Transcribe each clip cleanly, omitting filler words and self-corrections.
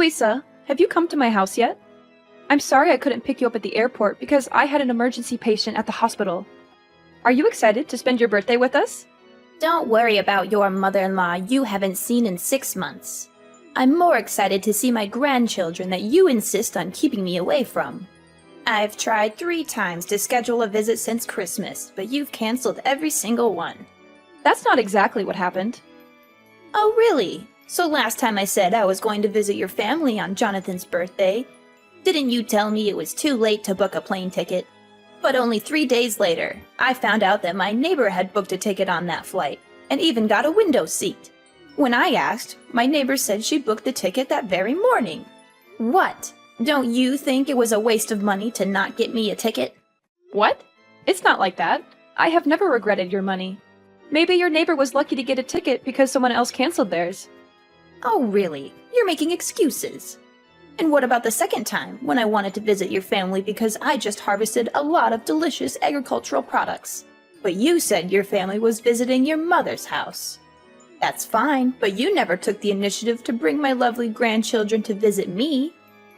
Louisa, have you come to my house yet? I'm sorry I couldn't pick you up at the airport because I had an emergency patient at the hospital. Are you excited to spend your birthday with us? Don't worry about your mother-in-law you haven't seen in 6 months. I'm more excited to see my grandchildren that you insist on keeping me away from. I've tried 3 times to schedule a visit since Christmas, but you've canceled every single one. That's not exactly what happened. Oh, really? So last time I said I was going to visit your family on Jonathan's birthday, didn't you tell me it was too late to book a plane ticket? But only 3 days later, I found out that my neighbor had booked a ticket on that flight, and even got a window seat. When I asked, my neighbor said she booked the ticket that very morning. What? Don't you think it was a waste of money to not get me a ticket? What? It's not like that. I have never regretted your money. Maybe your neighbor was lucky to get a ticket because someone else canceled theirs. Oh, really? You're making excuses. And what about the second time, when I wanted to visit your family because I just harvested a lot of delicious agricultural products? But you said your family was visiting your mother's house. That's fine, but you never took the initiative to bring my lovely grandchildren to visit me.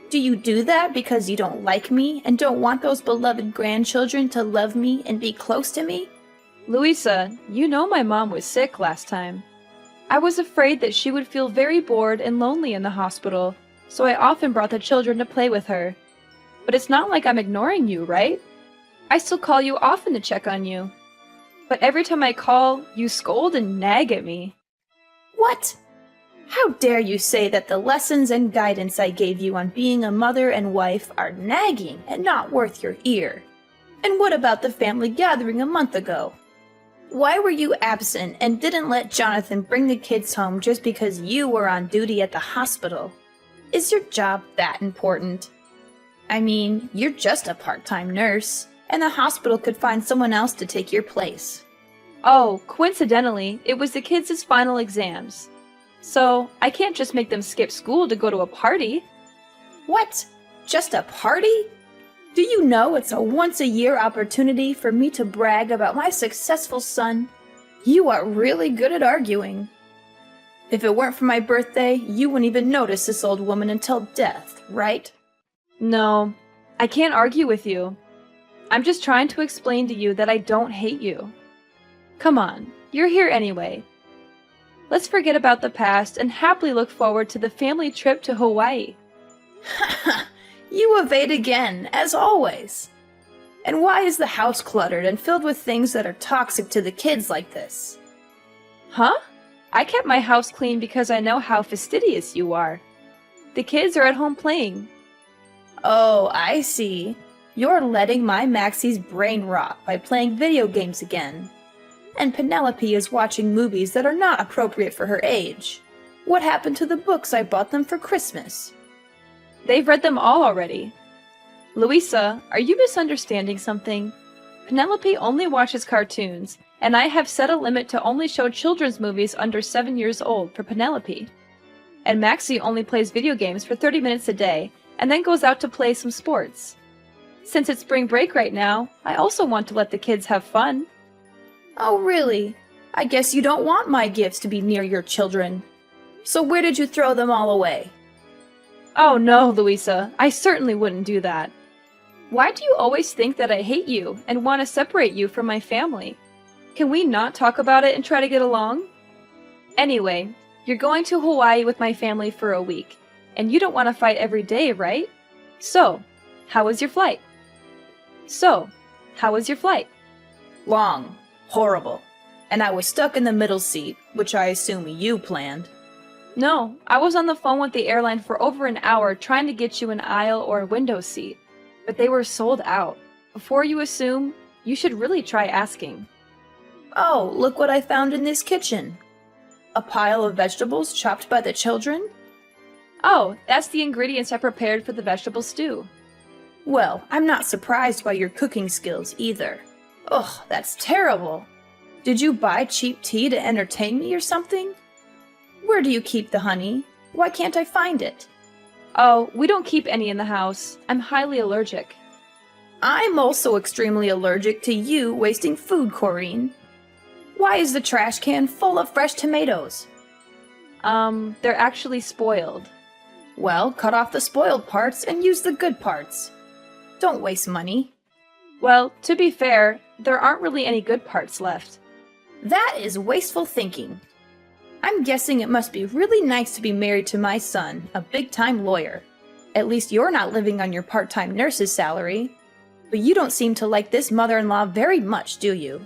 Do you do that because you don't like me and don't want those beloved grandchildren to love me and be close to me? Louisa, you know my mom was sick last time. I was afraid that she would feel very bored and lonely in the hospital, so I often brought the children to play with her. But it's not like I'm ignoring you, right? I still call you often to check on you. But every time I call, you scold and nag at me. What? How dare you say that the lessons and guidance I gave you on being a mother and wife are nagging and not worth your ear? And what about the family gathering a month ago? Why were you absent and didn't let Jonathan bring the kids home just because you were on duty at the hospital? Is your job that important? I mean, you're just a part-time nurse, and the hospital could find someone else to take your place. Oh, coincidentally, it was the kids' final exams. So, I can't just make them skip school to go to a party. What? Just a party? Do you know it's a once-a-year opportunity for me to brag about my successful son? You are really good at arguing. If it weren't for my birthday, you wouldn't even notice this old woman until death, right? No, I can't argue with you. I'm just trying to explain to you that I don't hate you. Come on, you're here anyway. Let's forget about the past and happily look forward to the family trip to Hawaii. You evade again, as always. And why is the house cluttered and filled with things that are toxic to the kids like this? Huh? I kept my house clean because I know how fastidious you are. The kids are at home playing. Oh, I see. You're letting my Maxie's brain rot by playing video games again. And Penelope is watching movies that are not appropriate for her age. What happened to the books I bought them for Christmas? They've read them all already. Louisa, are you misunderstanding something? Penelope only watches cartoons, and I have set a limit to only show children's movies under 7 years old for Penelope. And Maxie only plays video games for 30 minutes a day, and then goes out to play some sports. Since it's spring break right now, I also want to let the kids have fun. Oh, really? I guess you don't want my gifts to be near your children. So where did you throw them all away? Oh no, Louisa, I certainly wouldn't do that. Why do you always think that I hate you and want to separate you from my family? Can we not talk about it and try to get along? Anyway, you're going to Hawaii with my family for a week, and you don't want to fight every day, right? So, how was your flight? Long. Horrible. And I was stuck in the middle seat, which I assume you planned. No, I was on the phone with the airline for over an hour trying to get you an aisle or a window seat, but they were sold out. Before you assume, you should really try asking. Oh, look what I found in this kitchen. A pile of vegetables chopped by the children? Oh, that's the ingredients I prepared for the vegetable stew. Well, I'm not surprised by your cooking skills either. Ugh, that's terrible. Did you buy cheap tea to entertain me or something? Where do you keep the honey? Why can't I find it? Oh, we don't keep any in the house. I'm highly allergic. I'm also extremely allergic to you wasting food, Corinne. Why is the trash can full of fresh tomatoes? They're actually spoiled. Well, cut off the spoiled parts and use the good parts. Don't waste money. Well, to be fair, there aren't really any good parts left. That is wasteful thinking. I'm guessing it must be really nice to be married to my son, a big-time lawyer. At least you're not living on your part-time nurse's salary. But you don't seem to like this mother-in-law very much, do you?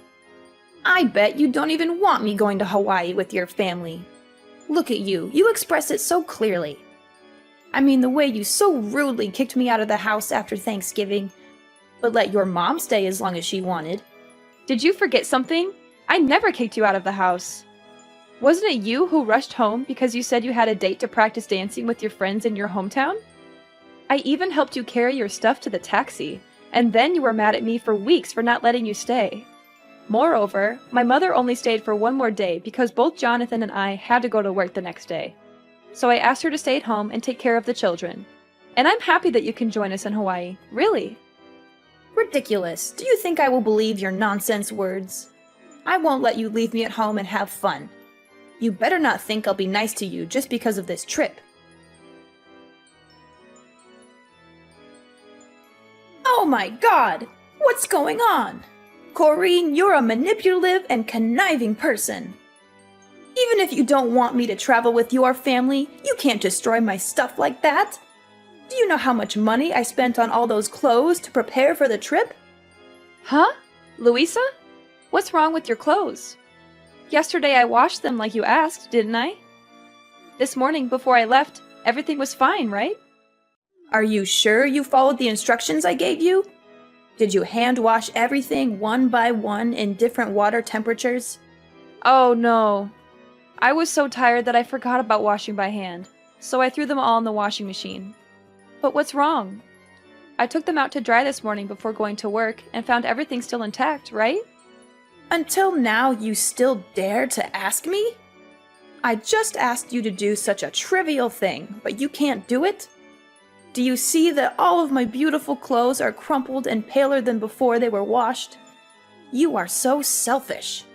I bet you don't even want me going to Hawaii with your family. Look at you, you express it so clearly. I mean, the way you so rudely kicked me out of the house after Thanksgiving, but let your mom stay as long as she wanted. Did you forget something? I never kicked you out of the house. Wasn't it you who rushed home because you said you had a date to practice dancing with your friends in your hometown? I even helped you carry your stuff to the taxi, and then you were mad at me for weeks for not letting you stay. Moreover, my mother only stayed for one more day because both Jonathan and I had to go to work the next day. So I asked her to stay at home and take care of the children. And I'm happy that you can join us in Hawaii, really. Ridiculous. Do you think I will believe your nonsense words? I won't let you leave me at home and have fun. You better not think I'll be nice to you just because of this trip. Oh my god! What's going on? Corrine, you're a manipulative and conniving person. Even if you don't want me to travel with your family, you can't destroy my stuff like that. Do you know how much money I spent on all those clothes to prepare for the trip? Huh? Louisa? What's wrong with your clothes? Yesterday I washed them like you asked, didn't I? This morning, before I left, everything was fine, right? Are you sure you followed the instructions I gave you? Did you hand wash everything one by one in different water temperatures? Oh no. I was so tired that I forgot about washing by hand, so I threw them all in the washing machine. But what's wrong? I took them out to dry this morning before going to work and found everything still intact, right? Until now, you still dare to ask me? I just asked you to do such a trivial thing, but you can't do it? Do you see that all of my beautiful clothes are crumpled and paler than before they were washed? You are so selfish.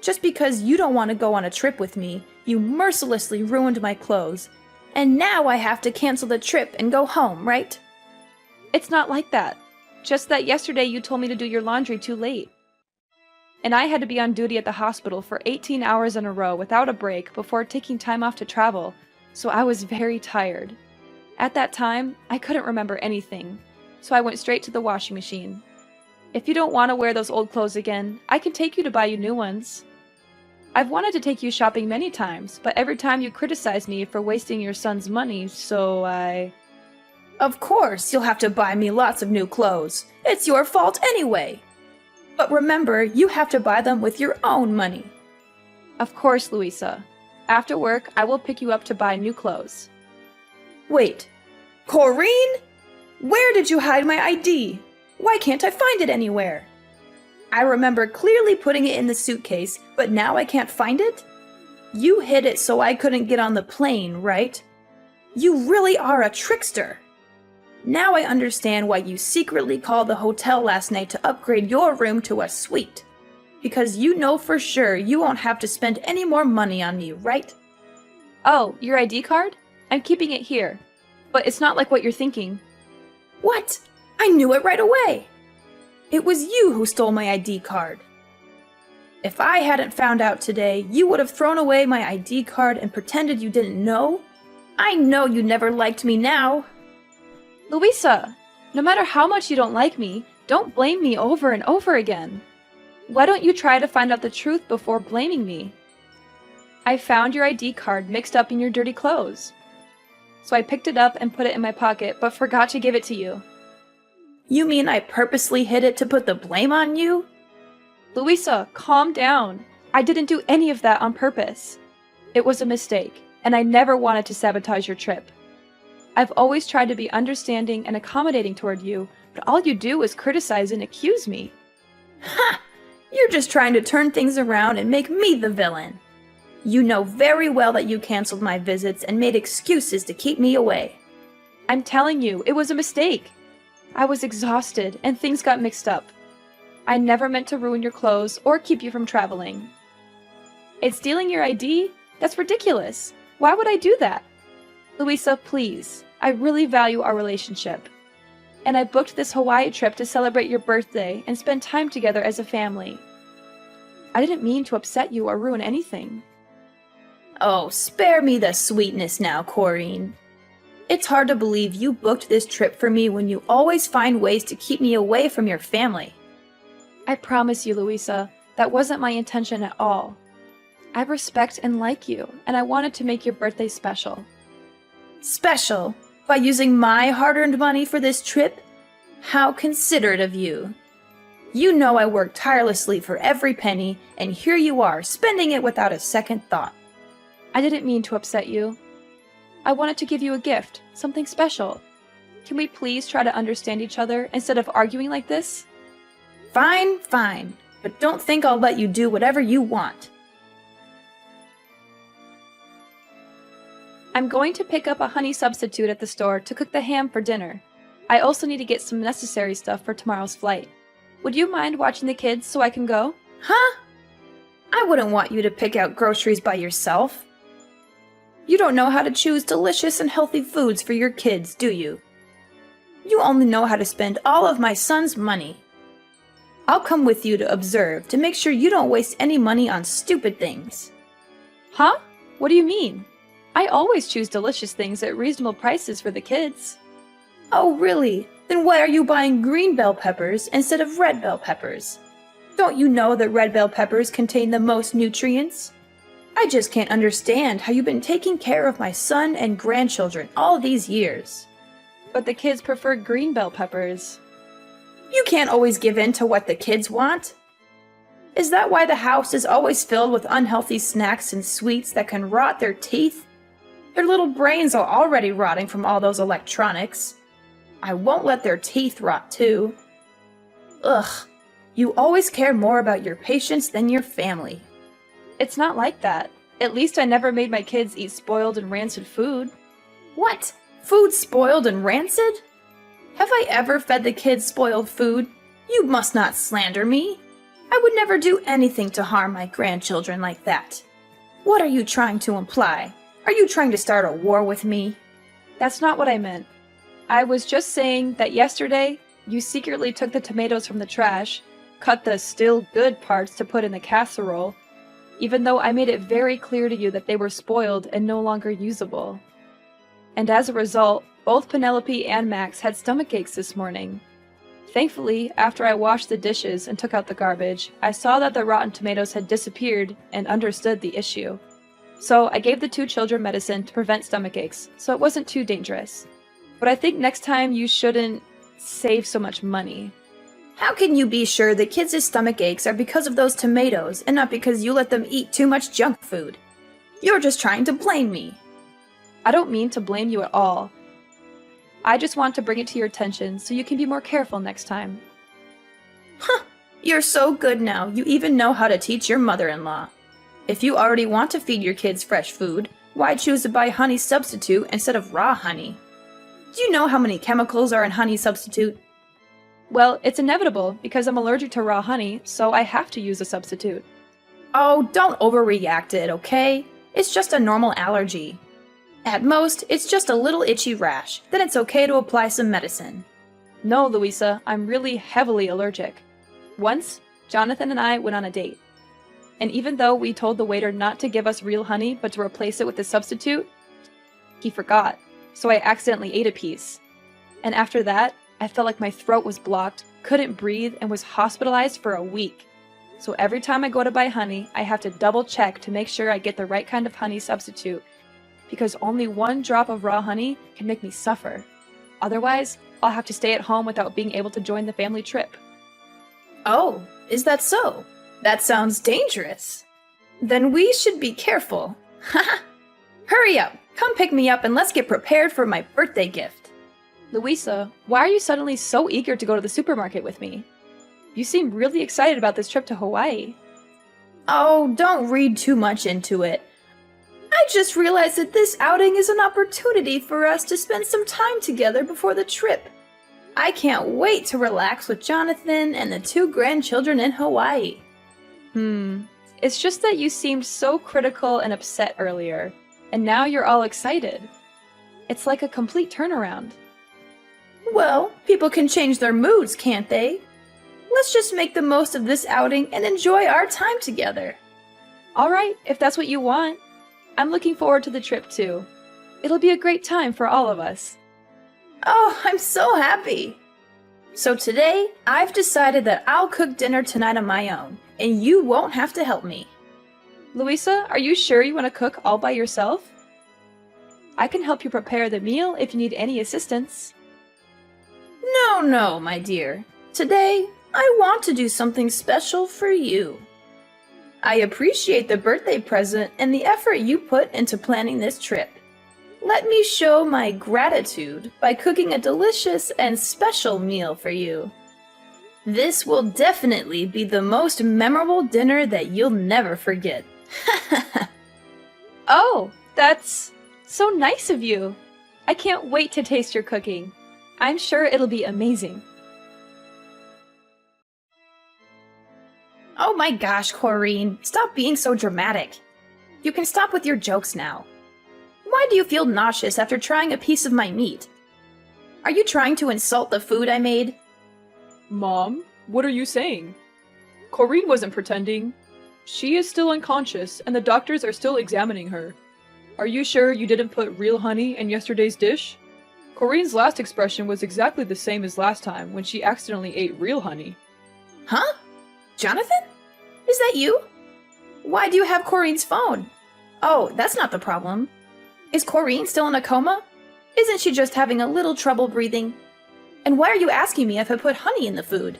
Just because you don't want to go on a trip with me, you mercilessly ruined my clothes. And now I have to cancel the trip and go home, right? It's not like that. Just that yesterday you told me to do your laundry too late. And I had to be on duty at the hospital for 18 hours in a row without a break before taking time off to travel, so I was very tired. At that time, I couldn't remember anything, so I went straight to the washing machine. If you don't want to wear those old clothes again, I can take you to buy you new ones. I've wanted to take you shopping many times, but every time you criticize me for wasting your son's money, so I... Of course, you'll have to buy me lots of new clothes. It's your fault anyway. But remember, you have to buy them with your own money. Of course, Louisa. After work, I will pick you up to buy new clothes. Wait, Corrine? Where did you hide my ID? Why can't I find it anywhere? I remember clearly putting it in the suitcase, but now I can't find it? You hid it so I couldn't get on the plane, right? You really are a trickster. Now I understand why you secretly called the hotel last night to upgrade your room to a suite. Because you know for sure you won't have to spend any more money on me, right? Oh, your ID card? I'm keeping it here. But it's not like what you're thinking. What? I knew it right away. It was you who stole my ID card. If I hadn't found out today, you would have thrown away my ID card and pretended you didn't know. I know you never liked me now. Louisa, no matter how much you don't like me, don't blame me over and over again. Why don't you try to find out the truth before blaming me? I found your ID card mixed up in your dirty clothes. So I picked it up and put it in my pocket, but forgot to give it to you. You mean I purposely hid it to put the blame on you? Louisa, calm down. I didn't do any of that on purpose. It was a mistake, and I never wanted to sabotage your trip. I've always tried to be understanding and accommodating toward you, but all you do is criticize and accuse me. Ha! You're just trying to turn things around and make me the villain. You know very well that you canceled my visits and made excuses to keep me away. I'm telling you, it was a mistake. I was exhausted, and things got mixed up. I never meant to ruin your clothes or keep you from traveling. And stealing your ID? That's ridiculous. Why would I do that? Louisa, please. I really value our relationship. And I booked this Hawaii trip to celebrate your birthday and spend time together as a family. I didn't mean to upset you or ruin anything. Oh, spare me the sweetness now, Corrine. It's hard to believe you booked this trip for me when you always find ways to keep me away from your family. I promise you, Louisa, that wasn't my intention at all. I respect and like you, and I wanted to make your birthday special. Special? By using my hard-earned money for this trip? How considerate of you. You know I worked tirelessly for every penny, and here you are, spending it without a second thought. I didn't mean to upset you. I wanted to give you a gift, something special. Can we please try to understand each other instead of arguing like this? Fine, fine, but don't think I'll let you do whatever you want. I'm going to pick up a honey substitute at the store to cook the ham for dinner. I also need to get some necessary stuff for tomorrow's flight. Would you mind watching the kids so I can go? Huh? I wouldn't want you to pick out groceries by yourself. You don't know how to choose delicious and healthy foods for your kids, do you? You only know how to spend all of my son's money. I'll come with you to observe to make sure you don't waste any money on stupid things. Huh? What do you mean? I always choose delicious things at reasonable prices for the kids. Oh, really? Then why are you buying green bell peppers instead of red bell peppers? Don't you know that red bell peppers contain the most nutrients? I just can't understand how you've been taking care of my son and grandchildren all these years. But the kids prefer green bell peppers. You can't always give in to what the kids want. Is that why the house is always filled with unhealthy snacks and sweets that can rot their teeth? Their little brains are already rotting from all those electronics. I won't let their teeth rot too. Ugh, you always care more about your patients than your family. It's not like that. At least I never made my kids eat spoiled and rancid food. What? Food spoiled and rancid? Have I ever fed the kids spoiled food? You must not slander me. I would never do anything to harm my grandchildren like that. What are you trying to imply? Are you trying to start a war with me? That's not what I meant. I was just saying that yesterday, you secretly took the tomatoes from the trash, cut the still good parts to put in the casserole, even though I made it very clear to you that they were spoiled and no longer usable. And as a result, both Penelope and Max had stomach aches this morning. Thankfully, after I washed the dishes and took out the garbage, I saw that the rotten tomatoes had disappeared and understood the issue. So I gave the two children medicine to prevent stomach aches, so it wasn't too dangerous. But I think next time you shouldn't save so much money. How can you be sure the kids' stomach aches are because of those tomatoes and not because you let them eat too much junk food? You're just trying to blame me. I don't mean to blame you at all. I just want to bring it to your attention so you can be more careful next time. Huh, you're so good now, you even know how to teach your mother-in-law. If you already want to feed your kids fresh food, why choose to buy honey substitute instead of raw honey? Do you know how many chemicals are in honey substitute? Well, it's inevitable because I'm allergic to raw honey, so I have to use a substitute. Oh, don't overreact it, okay? It's just a normal allergy. At most, it's just a little itchy rash. Then it's okay to apply some medicine. No, Louisa, I'm really heavily allergic. Once, Jonathan and I went on a date. And even though we told the waiter not to give us real honey but to replace it with a substitute, he forgot, so I accidentally ate a piece. And after that, I felt like my throat was blocked, couldn't breathe, and was hospitalized for a week. So every time I go to buy honey, I have to double check to make sure I get the right kind of honey substitute, because only one drop of raw honey can make me suffer. Otherwise, I'll have to stay at home without being able to join the family trip. Oh, is that so? That sounds dangerous. Then we should be careful. Haha! Hurry up! Come pick me up and let's get prepared for my birthday gift. Louisa, why are you suddenly so eager to go to the supermarket with me? You seem really excited about this trip to Hawaii. Oh, don't read too much into it. I just realized that this outing is an opportunity for us to spend some time together before the trip. I can't wait to relax with Jonathan and the two grandchildren in Hawaii. It's just that you seemed so critical and upset earlier, and now you're all excited. It's like a complete turnaround. Well, people can change their moods, can't they? Let's just make the most of this outing and enjoy our time together. Alright, if that's what you want. I'm looking forward to the trip too. It'll be a great time for all of us. Oh, I'm so happy! So today, I've decided that I'll cook dinner tonight on my own, and you won't have to help me. Louisa, are you sure you want to cook all by yourself? I can help you prepare the meal if you need any assistance. No, my dear. Today, I want to do something special for you. I appreciate the birthday present and the effort you put into planning this trip. Let me show my gratitude by cooking a delicious and special meal for you. This will definitely be the most memorable dinner that you'll never forget. Oh, that's so nice of you. I can't wait to taste your cooking. I'm sure it'll be amazing. Oh my gosh, Corrine, stop being so dramatic. You can stop with your jokes now. Why do you feel nauseous after trying a piece of my meat? Are you trying to insult the food I made? Mom, what are you saying? Corrine wasn't pretending. She is still unconscious, and the doctors are still examining her. Are you sure you didn't put real honey in yesterday's dish? Corrine's last expression was exactly the same as last time when she accidentally ate real honey. Huh? Jonathan? Is that you? Why do you have Corrine's phone? Oh, that's not the problem. Is Corrine still in a coma? Isn't she just having a little trouble breathing? And why are you asking me if I put honey in the food?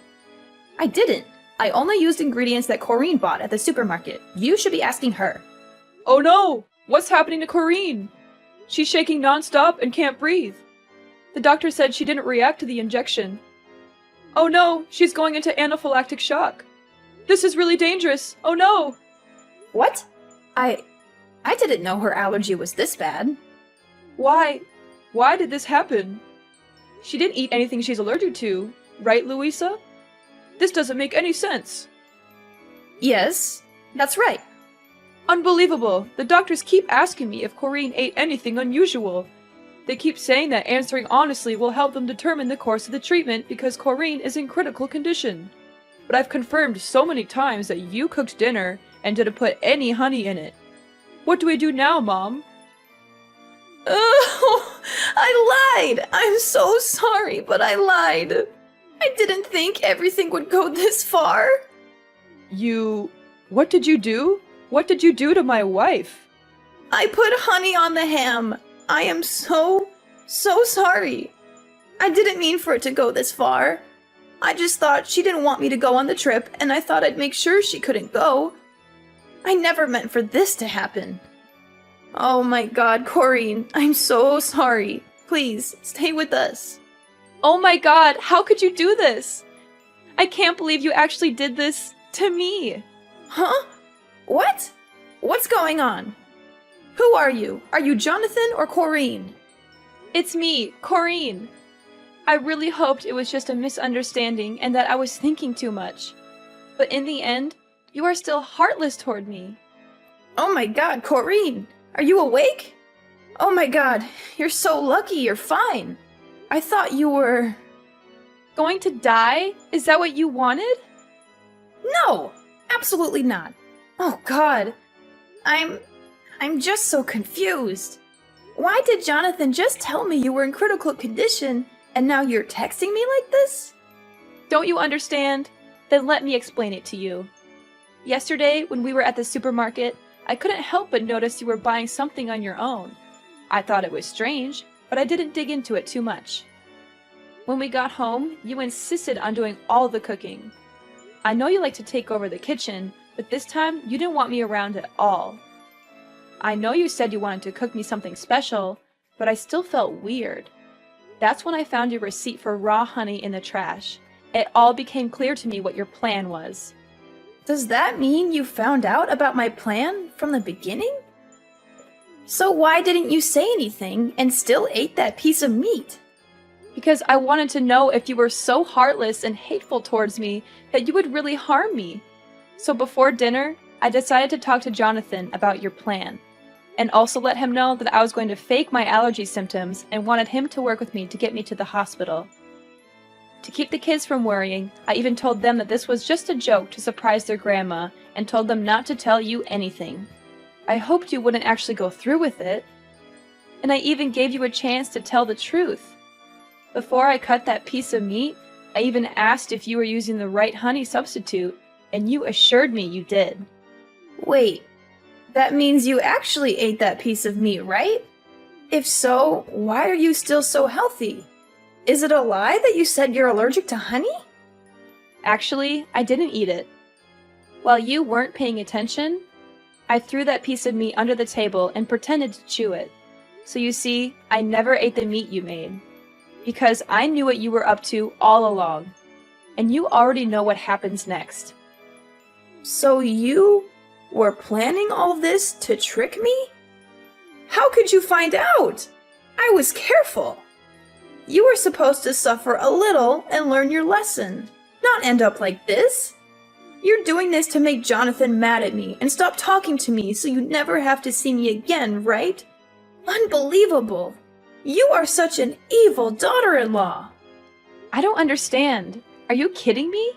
I didn't. I only used ingredients that Corrine bought at the supermarket. You should be asking her. Oh no! What's happening to Corrine? She's shaking nonstop and can't breathe. The doctor said she didn't react to the injection. Oh no, she's going into anaphylactic shock. This is really dangerous. Oh no! What? I didn't know her allergy was this bad. Why? Why did this happen? She didn't eat anything she's allergic to, right, Louisa? This doesn't make any sense. Yes, that's right. Unbelievable! The doctors keep asking me if Corrine ate anything unusual. They keep saying that answering honestly will help them determine the course of the treatment because Corrine is in critical condition. But I've confirmed so many times that you cooked dinner and didn't put any honey in it. What do we do now, Mom? Oh, I lied! I'm so sorry, but I lied. I didn't think everything would go this far. What did you do? What did you do to my wife? I put honey on the ham. I am so sorry. I didn't mean for it to go this far. I just thought she didn't want me to go on the trip, and I thought I'd make sure she couldn't go. I never meant for this to happen. Oh my god, Corrine, I'm so sorry. Please, stay with us. Oh my god, how could you do this? I can't believe you actually did this to me. Huh? What? What's going on? Who are you? Are you Jonathan or Corrine? It's me, Corrine. I really hoped it was just a misunderstanding and that I was thinking too much. But in the end, you are still heartless toward me. Oh my god, Corrine! Are you awake? Oh my god, you're so lucky you're fine. I thought you were... Going to die? Is that what you wanted? No! Absolutely not. Oh god. I'm just so confused. Why did Jonathan just tell me you were in critical condition and now you're texting me like this? Don't you understand? Then let me explain it to you. Yesterday, when we were at the supermarket, I couldn't help but notice you were buying something on your own. I thought it was strange, but I didn't dig into it too much. When we got home, you insisted on doing all the cooking. I know you like to take over the kitchen, but this time you didn't want me around at all. I know you said you wanted to cook me something special, but I still felt weird. That's when I found your receipt for raw honey in the trash. It all became clear to me what your plan was. Does that mean you found out about my plan from the beginning? So why didn't you say anything and still ate that piece of meat? Because I wanted to know if you were so heartless and hateful towards me that you would really harm me. So before dinner, I decided to talk to Jonathan about your plan. and also let him know that I was going to fake my allergy symptoms and wanted him to work with me to get me to the hospital. To keep the kids from worrying, I even told them that this was just a joke to surprise their grandma and told them not to tell you anything. I hoped you wouldn't actually go through with it. And I even gave you a chance to tell the truth. Before I cut that piece of meat, I even asked if you were using the right honey substitute, and you assured me you did. Wait, that means you actually ate that piece of meat, right? If so, why are you still so healthy? Is it a lie that you said you're allergic to honey? Actually, I didn't eat it. While you weren't paying attention, I threw that piece of meat under the table and pretended to chew it. So you see, I never ate the meat you made. Because I knew what you were up to all along. And you already know what happens next. So you were planning all this to trick me? How could you find out? I was careful. You were supposed to suffer a little and learn your lesson, not end up like this. You're doing this to make Jonathan mad at me and stop talking to me so you never have to see me again, right? Unbelievable! You are such an evil daughter-in-law! I don't understand. Are you kidding me?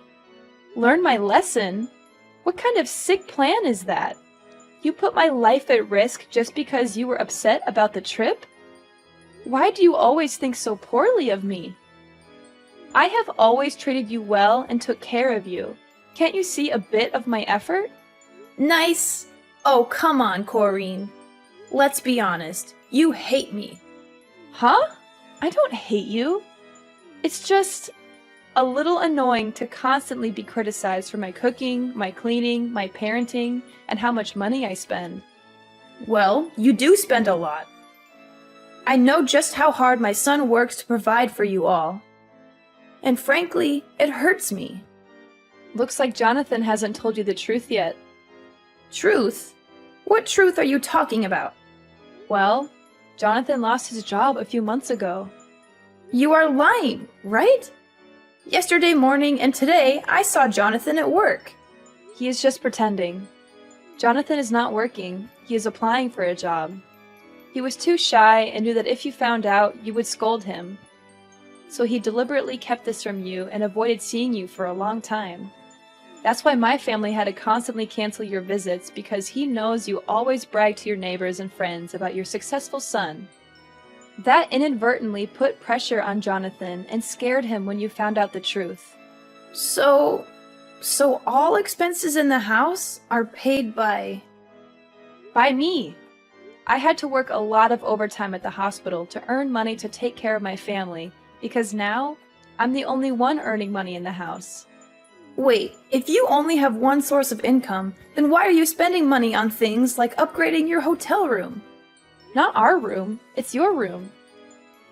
Learn my lesson? What kind of sick plan is that? You put my life at risk just because you were upset about the trip? Why do you always think so poorly of me? I have always treated you well and took care of you. Can't you see a bit of my effort? Nice. Oh, come on, Corrine. Let's be honest. You hate me. Huh? I don't hate you. It's just a little annoying to constantly be criticized for my cooking, my cleaning, my parenting, and how much money I spend. Well, you do spend a lot. I know just how hard my son works to provide for you all. And frankly, it hurts me. Looks like Jonathan hasn't told you the truth yet. Truth? What truth are you talking about? Well, Jonathan lost his job a few months ago. You are lying, right? Yesterday morning and today, I saw Jonathan at work. He is just pretending. Jonathan is not working. He is applying for a job. He was too shy and knew that if you found out, you would scold him. So he deliberately kept this from you and avoided seeing you for a long time. That's why my family had to constantly cancel your visits, because he knows you always brag to your neighbors and friends about your successful son. That inadvertently put pressure on Jonathan and scared him when you found out the truth. So all expenses in the house are paid by me. I had to work a lot of overtime at the hospital to earn money to take care of my family, because now I'm the only one earning money in the house. Wait, if you only have one source of income, then why are you spending money on things like upgrading your hotel room? Not our room, it's your room.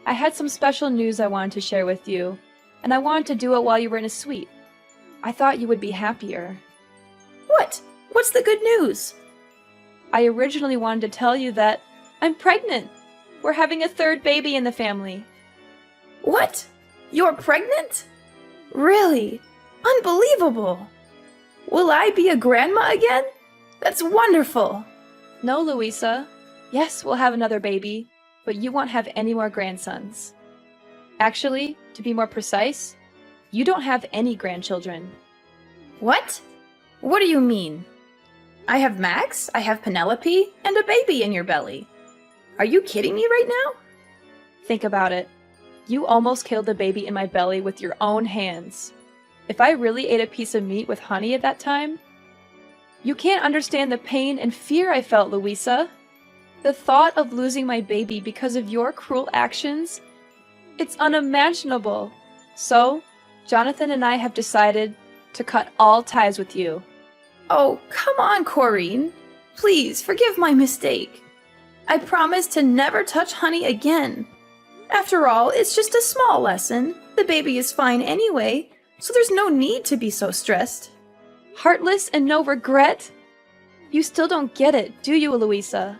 I had some special news I wanted to share with you, and I wanted to do it while you were in a suite. I thought you would be happier. What? What's the good news? I originally wanted to tell you that I'm pregnant. We're having a third baby in the family. What? You're pregnant? Really? Unbelievable! Will I be a grandma again? That's wonderful! No, Louisa. Yes, we'll have another baby, but you won't have any more grandsons. Actually, to be more precise, you don't have any grandchildren. What? What do you mean? I have Max, I have Penelope, and a baby in your belly. Are you kidding me right now? Think about it. You almost killed the baby in my belly with your own hands. If I really ate a piece of meat with honey at that time, you can't understand the pain and fear I felt, Louisa. The thought of losing my baby because of your cruel actions, it's unimaginable. So, Jonathan and I have decided to cut all ties with you. Oh, come on, Corrine. Please, forgive my mistake. I promise to never touch honey again. After all, it's just a small lesson. The baby is fine anyway, so there's no need to be so stressed. Heartless and no regret? You still don't get it, do you, Louisa?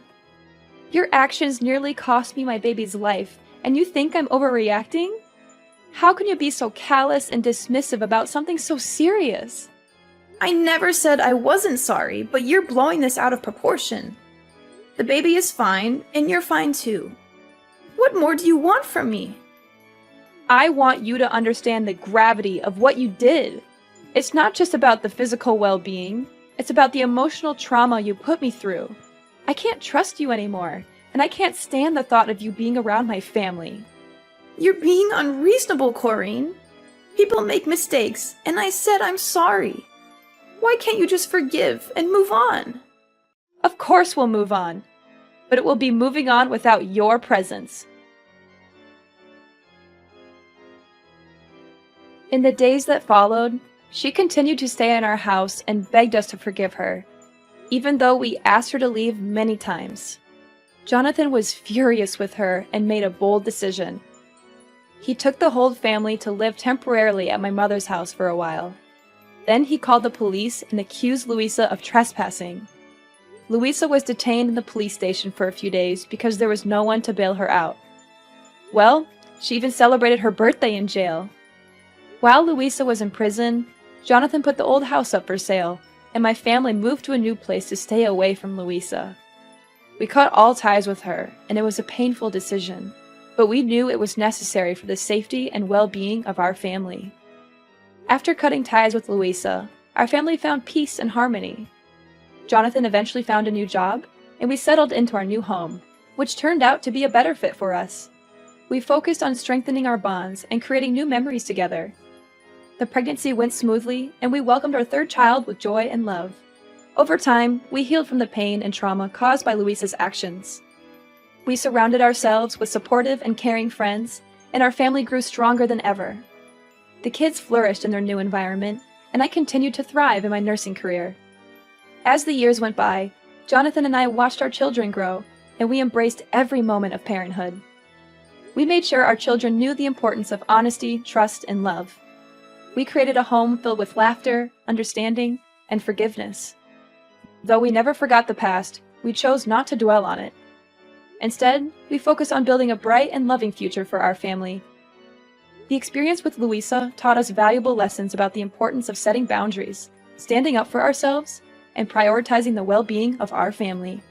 Your actions nearly cost me my baby's life, and you think I'm overreacting? How can you be so callous and dismissive about something so serious? I never said I wasn't sorry, but you're blowing this out of proportion. The baby is fine, and you're fine too. What more do you want from me? I want you to understand the gravity of what you did. It's not just about the physical well-being, it's about the emotional trauma you put me through. I can't trust you anymore, and I can't stand the thought of you being around my family. You're being unreasonable, Corrine. People make mistakes, and I said I'm sorry. Why can't you just forgive and move on? Of course we'll move on, but it will be moving on without your presence. In the days that followed, she continued to stay in our house and begged us to forgive her, even though we asked her to leave many times. Jonathan was furious with her and made a bold decision. He took the whole family to live temporarily at my mother's house for a while. Then he called the police and accused Louisa of trespassing. Louisa was detained in the police station for a few days because there was no one to bail her out. Well, she even celebrated her birthday in jail. While Louisa was in prison, Jonathan put the old house up for sale, and my family moved to a new place to stay away from Louisa. We cut all ties with her, and it was a painful decision, but we knew it was necessary for the safety and well-being of our family. After cutting ties with Louisa, our family found peace and harmony. Jonathan eventually found a new job, and we settled into our new home, which turned out to be a better fit for us. We focused on strengthening our bonds and creating new memories together. The pregnancy went smoothly, and we welcomed our third child with joy and love. Over time, we healed from the pain and trauma caused by Louisa's actions. We surrounded ourselves with supportive and caring friends, and our family grew stronger than ever. The kids flourished in their new environment, and I continued to thrive in my nursing career. As the years went by, Jonathan and I watched our children grow, and we embraced every moment of parenthood. We made sure our children knew the importance of honesty, trust, and love. We created a home filled with laughter, understanding, and forgiveness. Though we never forgot the past, we chose not to dwell on it. Instead, we focused on building a bright and loving future for our family. The experience with Louisa taught us valuable lessons about the importance of setting boundaries, standing up for ourselves, and prioritizing the well-being of our family.